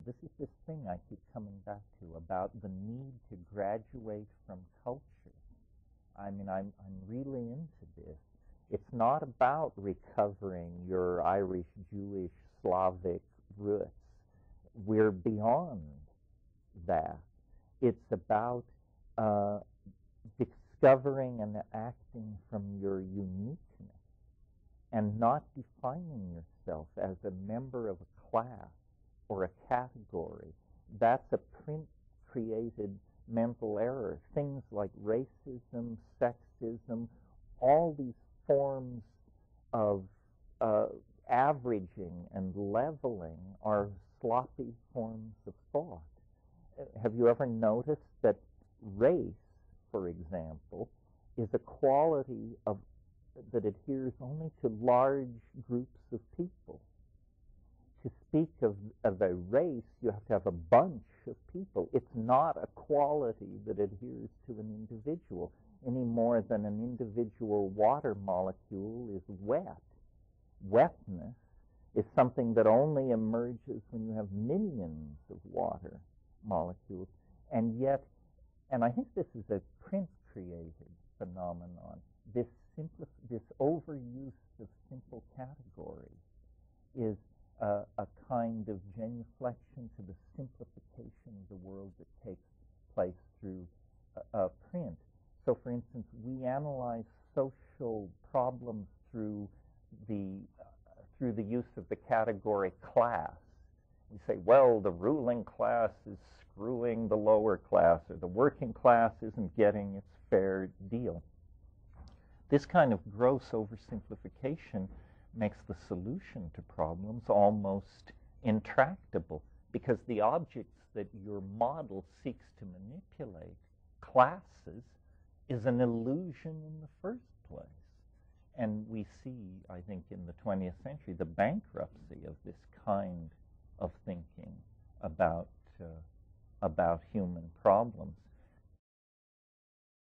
this is this thing I keep coming back to about the need to graduate from culture. I mean, I'm really into this. It's not about recovering your Irish, Jewish, Slavic roots. We're beyond that. It's about discovering and acting from your uniqueness and not defining yourself as a member of a class or a category. That's a print-created mental error. Things like racism, sexism, all these forms of averaging and leveling are sloppy forms of thought. Have you ever noticed that race, for example, is a quality that adheres only to large groups of people? To speak of a race, you have to have a bunch of people. It's not a quality that adheres to an individual any more than an individual water molecule is wet. Wetness is something that only emerges when you have millions of water molecules. And yet, and I think this is a print-created phenomenon, this overuse of simple categories is a kind of genuflection to the simplification of the world that takes place through print. So, for instance, we analyze social problems through the use of the category class. We say, well, the ruling class is screwing the lower class, or the working class isn't getting its fair deal. This kind of gross oversimplification makes the solution to problems almost intractable, because the objects that your model seeks to manipulate, classes, is an illusion in the first place. And we see, I think, in the 20th century, the bankruptcy of this kind of thinking about human problems.